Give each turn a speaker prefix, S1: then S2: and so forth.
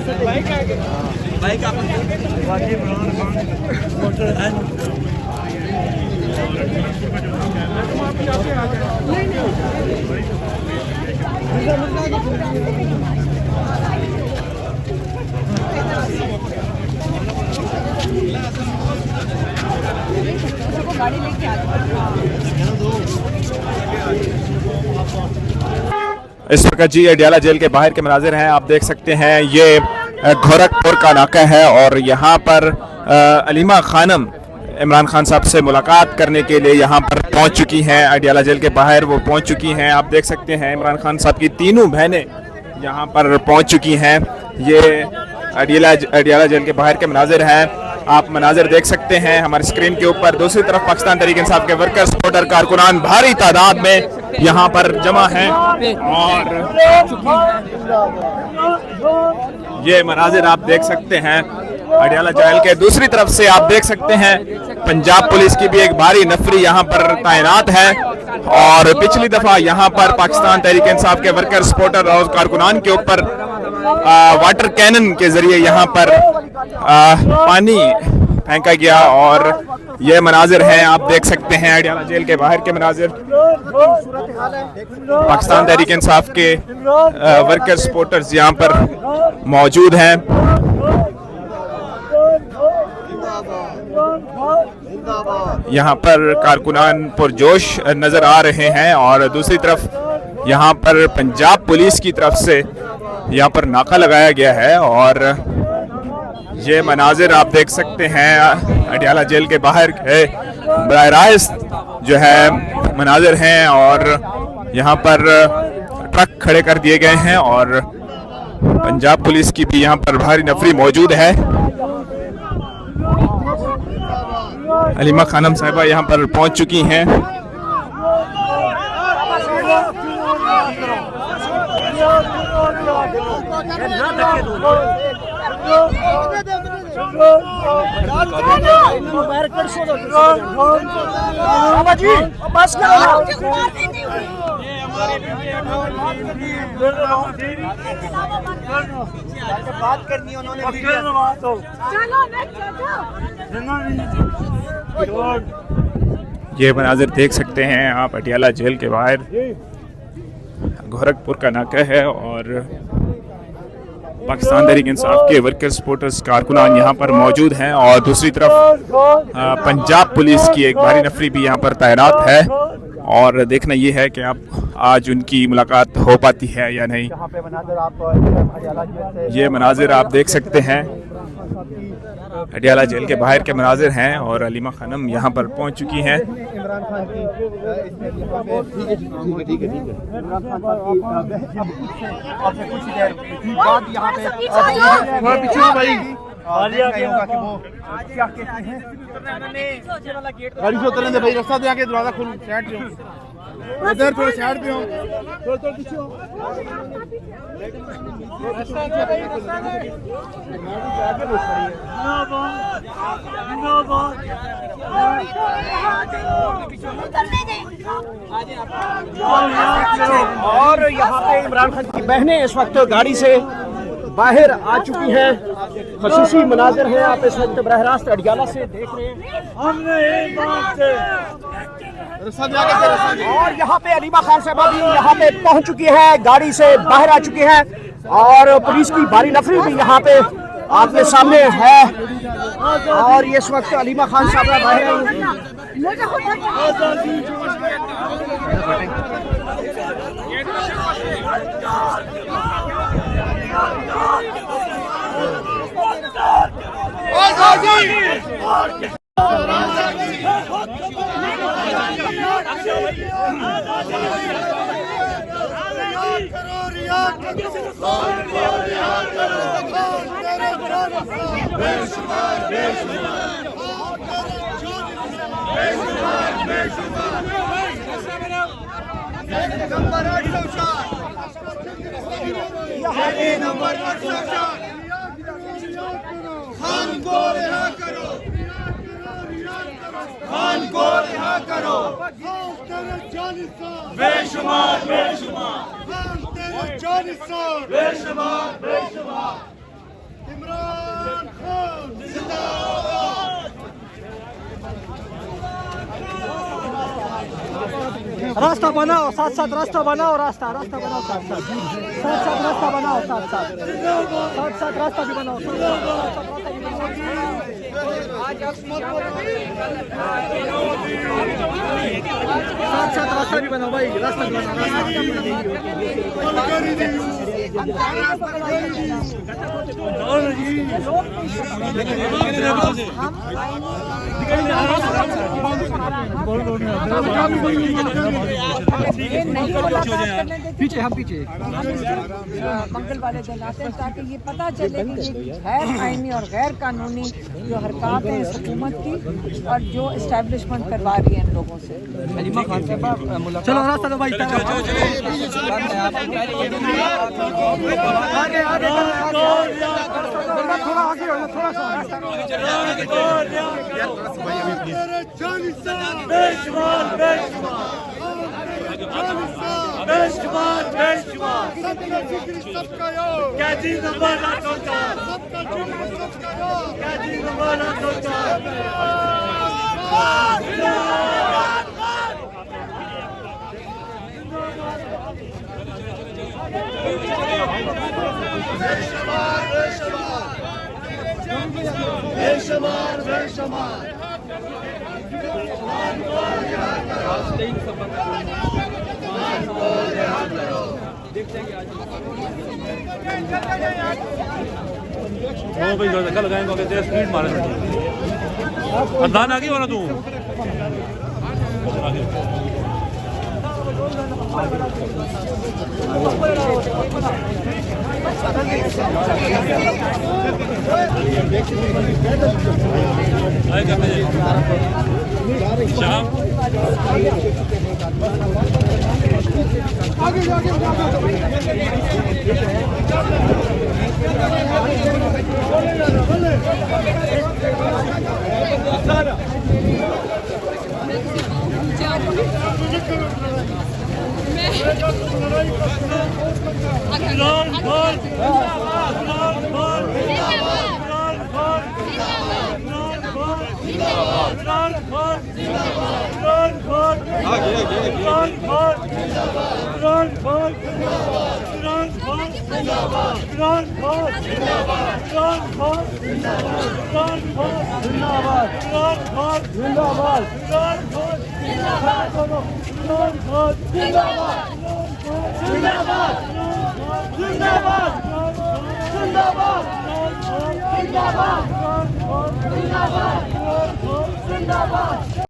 S1: Bike आप
S2: गाड़ी लेके आ
S3: इस वक्त जी अडियाला जेल के बाहर के मनाजिर हैं, आप देख सकते हैं। ये गोरखपुर का नाका है और यहाँ पर अलीमा खानम इमरान खान साहब से मुलाकात करने के लिए यहाँ पर पहुँच चुकी हैं। अडियाला जेल के बाहर वो पहुँच चुकी हैं। आप देख सकते हैं इमरान खान साहब की तीनों बहनें यहाँ पर पहुँच चुकी हैं। ये अडियाला जेल के बाहर के मनाजिर हैं, आप मनाजिर देख सकते हैं हमारी स्क्रीन के ऊपर। दूसरी तरफ पाकिस्तान तहरीक इंसाफ के वर्कर सपोर्टर कारकुनान भारी तादाद में यहाँ पर जमा हैं और ये मनाजिर आप देख सकते हैं अडियाला जेल के। दूसरी तरफ से आप देख सकते हैं पंजाब पुलिस की भी एक भारी नफरी यहाँ पर तैनात है और पिछली दफा यहाँ पर पाकिस्तान तहरीक इंसाफ के वर्कर सपोर्टर और कारकुनान के ऊपर वाटर कैनन के जरिए यहाँ पर पानी फेंका गया और ये मनाजिर हैं, आप देख सकते हैं अडियाला जेल के बाहर के मनाजिर। पाकिस्तान तहरीक इंसाफ के वर्कर सपोर्टर्स यहाँ पर मौजूद हैं। यहाँ पर कारकुनान पुरजोश नजर आ रहे हैं और दूसरी तरफ यहाँ पर पंजाब पुलिस की तरफ से यहाँ पर नाका लगाया गया है और ये मनाजिर आप देख सकते हैं अडियाला जेल के बाहर के बराह रास्त जो है मनाजिर हैं और यहाँ पर ट्रक खड़े कर दिए गए हैं और पंजाब पुलिस की भी यहाँ पर भारी नफरी मौजूद है। अलीमा खानम साहिबा यहाँ पर पहुँच चुकी हैं।
S1: बात करनी उन्होंने
S3: ये मनाजिर देख सकते हैं आप अडियाला जेल के बाहर। गोरखपुर का नाका है और पाकिस्तान तहरीक इंसाफ के वर्कर सपोर्टर्स कारकुनान यहाँ पर मौजूद हैं और दूसरी तरफ पंजाब पुलिस की एक भारी नफरी भी यहाँ पर तैनात है और देखना ये है कि आप आज उनकी मुलाकात हो पाती है या नहीं। ये मनाजिर आप देख सकते हैं अडियाला जेल के बाहर के मनाजिर हैं और अलीमा खानम यहाँ पर पहुँच चुकी हैं।
S1: इमरान खान की ठीक है आपसे कुछ देर बाद यहाँ पे भाई क्या कहते हैं गाड़ी से उतरने दे भाई, रास्ता दे आके दरवाजा खोल साइड पे हो इधर थोड़ा साइड पे हो थोड़ा पीछे हो और यहाँ पे इमरान खान की बहनें इस वक्त गाड़ी से बाहर आ चुकी हैं। खसूसी मनाजिर हैं, आप इस वक्त बरह रास्त अडियाला से देख रहे हैं। और यहाँ पे अलीमा खान साहबा भी यहाँ पे पहुँच चुकी है, गाड़ी से बाहर आ चुकी है और पुलिस की भारी नफरी भी यहाँ पे आपके सामने है और ये इस वक्त अलीमा खान साहबा बाहर खान को रिहा करो, खान को रिहा करो, बेशुमार बेशुमार बेशुमार
S4: रास्ता बनाओ, साथ साथ रास्ता बनाओ, रास्ता बनाओ, साथ साथ रास्ता बनाओ, साथ साथ रास्ता भी बनाओ, साथ रास्ता भी बनाओ भाई, रास्ता भी बनाओ, पीछे हम पीछे
S2: मंगल वाले दिन आते हैं ताकि ये पता चले कि ये गैर आईनी और गैर कानूनी जो हरकत है हुकूमत की और जो इस्टेब्लिशमेंट करवा रही है इन लोगों से।
S4: चलो रास्ता दो भाई, आगे आगे थोड़ा आगे हो, थोड़ा सा
S5: भाई धक्का लगाएंगे तेज स्पीड मारे अंदाज आ गई वाला तू शाम
S4: जिंदाबाद